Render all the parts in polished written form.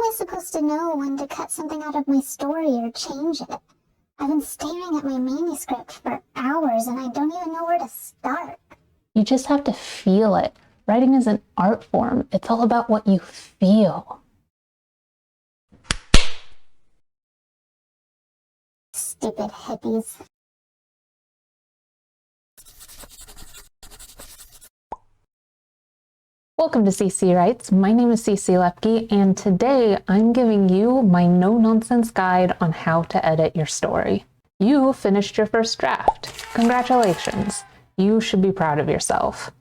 I supposed to know when to cut something out of my story or change it? I've been staring at my manuscript for hours and I don't even know where to start. You just have to feel it. Writing is an art form. It's all about what you feel. Stupid hippies. Welcome to CC Writes. My name is CC Lepke, and today I'm giving you my no-nonsense guide on how to edit your story. You finished your first draft. Congratulations. You should be proud of yourself.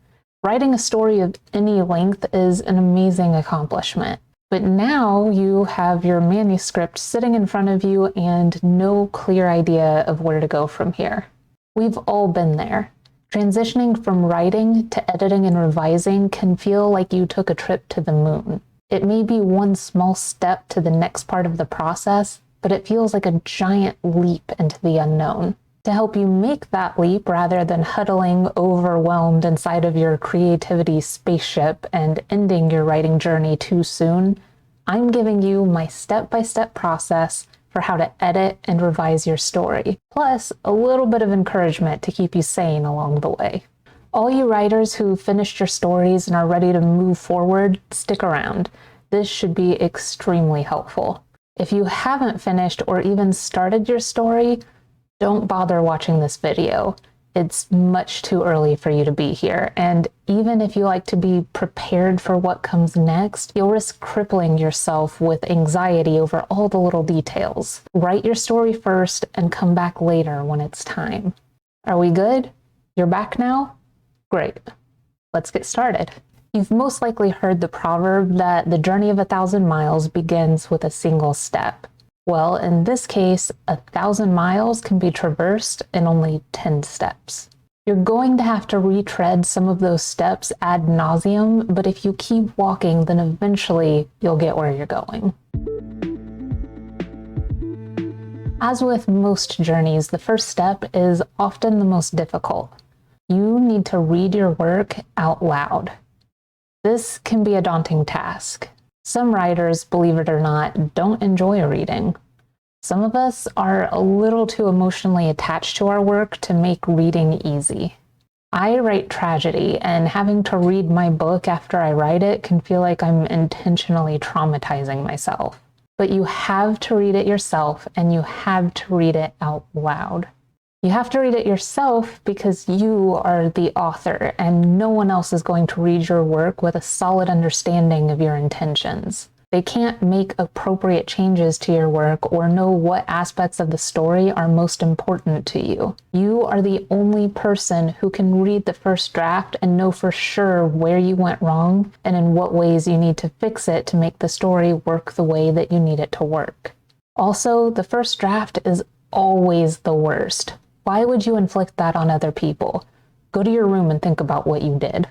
Writing a story of any length is an amazing accomplishment. But now you have your manuscript sitting in front of you and no clear idea of where to go from here. We've all been there. Transitioning from writing to editing and revising can feel like you took a trip to the moon. It may be one small step to the next part of the process, but it feels like a giant leap into the unknown. To help you make that leap rather than huddling overwhelmed inside of your creativity spaceship and ending your writing journey too soon, I'm giving you my step-by-step process for how to edit and revise your story, plus a little bit of encouragement to keep you sane along the way. All you writers who finished your stories and are ready to move forward, stick around. This should be extremely helpful. If you haven't finished or even started your story, don't bother watching this video. It's much too early for you to be here, and even if you like to be prepared for what comes next, you'll risk crippling yourself with anxiety over all the little details. Write your story first and come back later when it's time. Are we good? You're back now? Great. Let's get started. You've most likely heard the proverb that the journey of 1,000 miles begins with a single step. Well, in this case, 1,000 miles can be traversed in only 10 steps. You're going to have to retread some of those steps ad nauseum, but if you keep walking, then eventually you'll get where you're going. As with most journeys, the first step is often the most difficult. You need to read your work out loud. This can be a daunting task. Some writers, believe it or not, don't enjoy reading. Some of us are a little too emotionally attached to our work to make reading easy. I write tragedy, and having to read my book after I write it can feel like I'm intentionally traumatizing myself. But you have to read it yourself, and you have to read it out loud. You have to read it yourself because you are the author, and no one else is going to read your work with a solid understanding of your intentions. They can't make appropriate changes to your work or know what aspects of the story are most important to you. You are the only person who can read the first draft and know for sure where you went wrong and in what ways you need to fix it to make the story work the way that you need it to work. Also, the first draft is always the worst. Why would you inflict that on other people? Go to your room and think about what you did.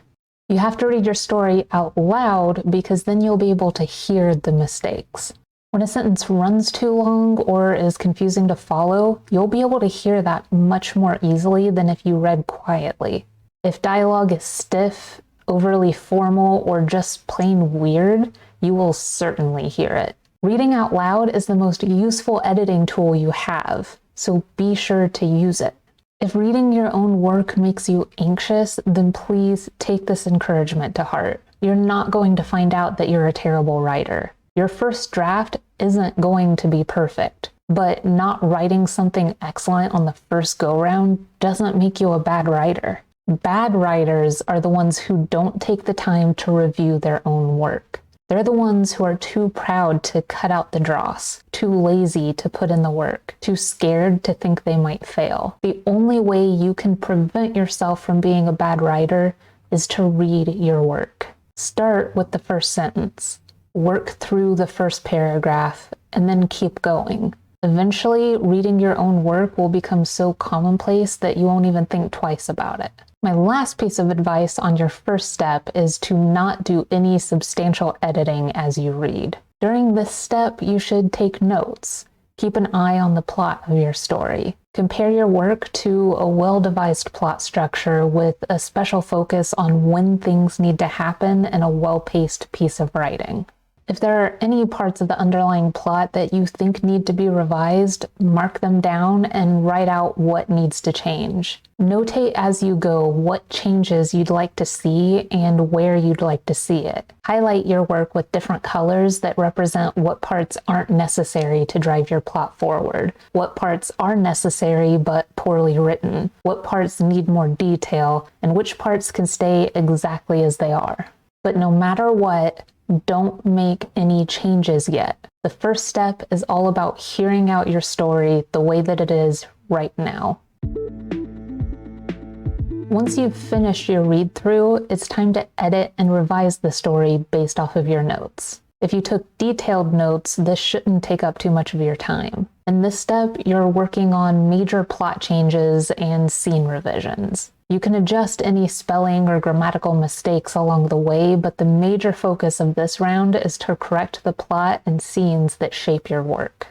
You have to read your story out loud because then you'll be able to hear the mistakes. When a sentence runs too long or is confusing to follow, you'll be able to hear that much more easily than if you read quietly. If dialogue is stiff, overly formal, or just plain weird, you will certainly hear it. Reading out loud is the most useful editing tool you have, so be sure to use it. If reading your own work makes you anxious, then please take this encouragement to heart. You're not going to find out that you're a terrible writer. Your first draft isn't going to be perfect, but not writing something excellent on the first go-round doesn't make you a bad writer. Bad writers are the ones who don't take the time to review their own work. They're the ones who are too proud to cut out the dross, too lazy to put in the work, too scared to think they might fail. The only way you can prevent yourself from being a bad writer is to read your work. Start with the first sentence, work through the first paragraph, and then keep going. Eventually, reading your own work will become so commonplace that you won't even think twice about it. My last piece of advice on your first step is to not do any substantial editing as you read. During this step, you should take notes. Keep an eye on the plot of your story. Compare your work to a well-devised plot structure with a special focus on when things need to happen in a well-paced piece of writing. If there are any parts of the underlying plot that you think need to be revised, mark them down and write out what needs to change. Notate as you go what changes you'd like to see and where you'd like to see it. Highlight your work with different colors that represent what parts aren't necessary to drive your plot forward, what parts are necessary but poorly written, what parts need more detail, and which parts can stay exactly as they are. But no matter what, don't make any changes yet. The first step is all about hearing out your story the way that it is right now. Once you've finished your read-through, it's time to edit and revise the story based off of your notes. If you took detailed notes, this shouldn't take up too much of your time. In this step, you're working on major plot changes and scene revisions. You can adjust any spelling or grammatical mistakes along the way, but the major focus of this round is to correct the plot and scenes that shape your work.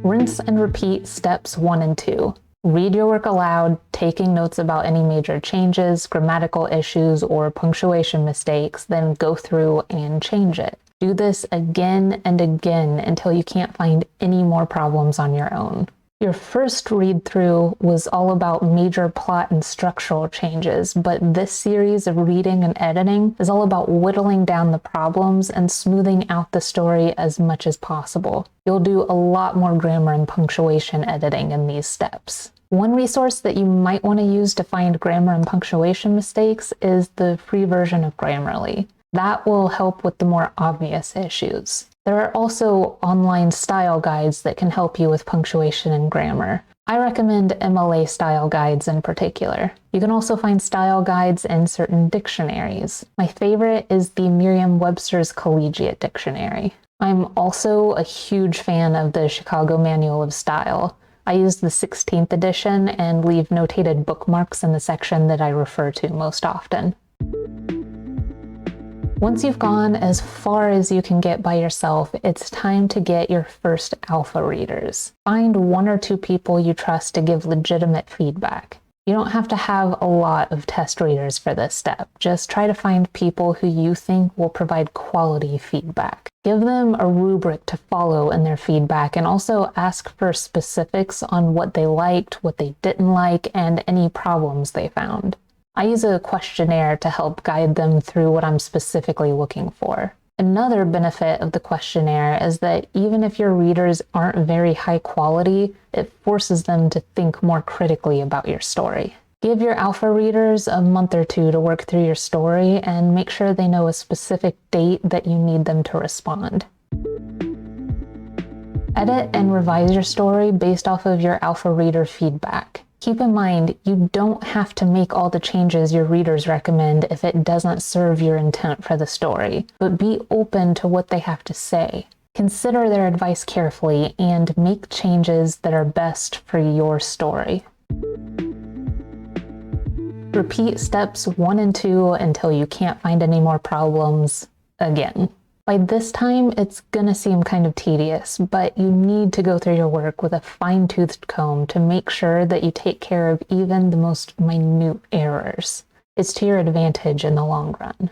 Rinse and repeat steps 1 and 2. Read your work aloud, taking notes about any major changes, grammatical issues, or punctuation mistakes, then go through and change it. Do this again and again until you can't find any more problems on your own. Your first read-through was all about major plot and structural changes, but this series of reading and editing is all about whittling down the problems and smoothing out the story as much as possible. You'll do a lot more grammar and punctuation editing in these steps. One resource that you might want to use to find grammar and punctuation mistakes is the free version of Grammarly. That will help with the more obvious issues. There are also online style guides that can help you with punctuation and grammar. I recommend MLA style guides in particular. You can also find style guides in certain dictionaries. My favorite is the Merriam-Webster's Collegiate Dictionary. I'm also a huge fan of the Chicago Manual of Style. I use the 16th edition and leave notated bookmarks in the section that I refer to most often. Once you've gone as far as you can get by yourself, it's time to get your first alpha readers. Find 1 or 2 people you trust to give legitimate feedback. You don't have to have a lot of test readers for this step. Just try to find people who you think will provide quality feedback. Give them a rubric to follow in their feedback and also ask for specifics on what they liked, what they didn't like, and any problems they found. I use a questionnaire to help guide them through what I'm specifically looking for. Another benefit of the questionnaire is that even if your readers aren't very high quality, it forces them to think more critically about your story. Give your alpha readers a month or 2 to work through your story and make sure they know a specific date that you need them to respond. Edit and revise your story based off of your alpha reader feedback. Keep in mind, you don't have to make all the changes your readers recommend if it doesn't serve your intent for the story, but be open to what they have to say. Consider their advice carefully and make changes that are best for your story. Repeat steps 1 and 2 until you can't find any more problems again. By this time, it's gonna seem kind of tedious, but you need to go through your work with a fine-toothed comb to make sure that you take care of even the most minute errors. It's to your advantage in the long run.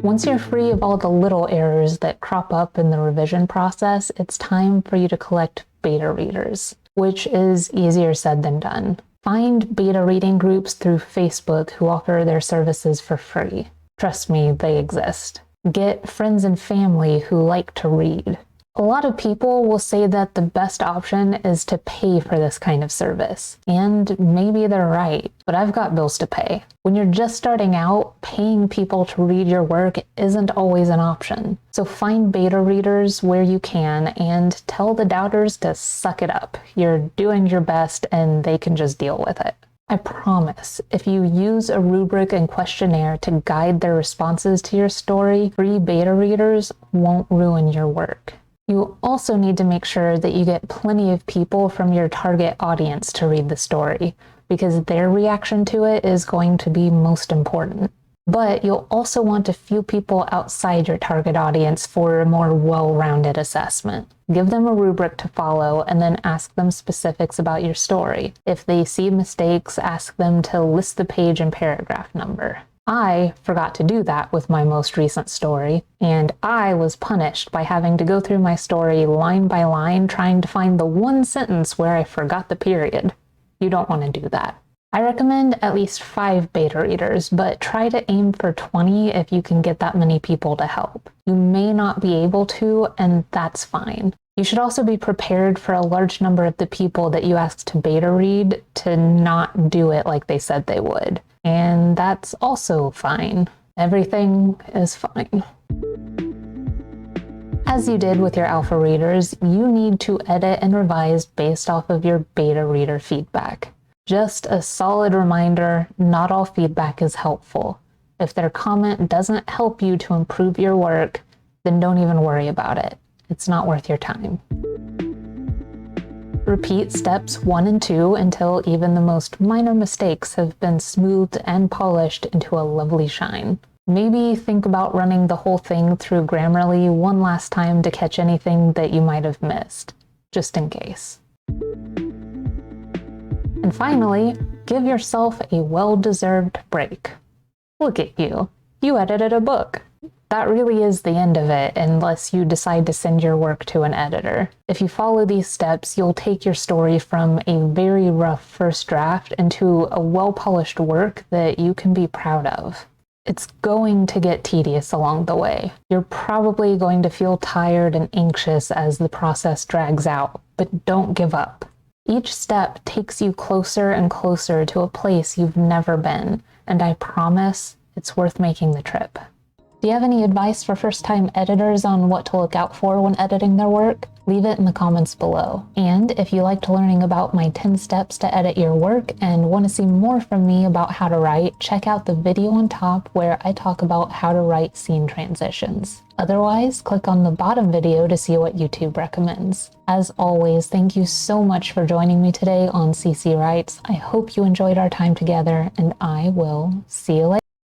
Once you're free of all the little errors that crop up in the revision process, it's time for you to collect beta readers, which is easier said than done. Find beta reading groups through Facebook who offer their services for free. Trust me, they exist. Get friends and family who like to read. A lot of people will say that the best option is to pay for this kind of service. And maybe they're right, but I've got bills to pay. When you're just starting out, paying people to read your work isn't always an option. So find beta readers where you can and tell the doubters to suck it up. You're doing your best and they can just deal with it. I promise, if you use a rubric and questionnaire to guide their responses to your story, free beta readers won't ruin your work. You also need to make sure that you get plenty of people from your target audience to read the story, because their reaction to it is going to be most important. But you'll also want a few people outside your target audience for a more well-rounded assessment. Give them a rubric to follow and then ask them specifics about your story. If they see mistakes, ask them to list the page and paragraph number. I forgot to do that with my most recent story, and I was punished by having to go through my story line by line trying to find the one sentence where I forgot the period. You don't want to do that. I recommend at least 5 beta readers, but try to aim for 20 if you can get that many people to help. You may not be able to, and that's fine. You should also be prepared for a large number of the people that you ask to beta read to not do it like they said they would. And that's also fine. Everything is fine. As you did with your alpha readers, you need to edit and revise based off of your beta reader feedback. Just a solid reminder, not all feedback is helpful. If their comment doesn't help you to improve your work, then don't even worry about it. It's not worth your time. Repeat steps 1 and 2 until even the most minor mistakes have been smoothed and polished into a lovely shine. Maybe think about running the whole thing through Grammarly one last time to catch anything that you might have missed, just in case. And finally, give yourself a well-deserved break. Look at you. You edited a book. That really is the end of it, unless you decide to send your work to an editor. If you follow these steps, you'll take your story from a very rough first draft into a well-polished work that you can be proud of. It's going to get tedious along the way. You're probably going to feel tired and anxious as the process drags out, but don't give up. Each step takes you closer and closer to a place you've never been, and I promise it's worth making the trip. Do you have any advice for first-time editors on what to look out for when editing their work? Leave it in the comments below. And if you liked learning about my 10 steps to edit your work and want to see more from me about how to write, check out the video on top where I talk about how to write scene transitions. Otherwise, click on the bottom video to see what YouTube recommends. As always, thank you so much for joining me today on CC Writes. I hope you enjoyed our time together, and I will see you later.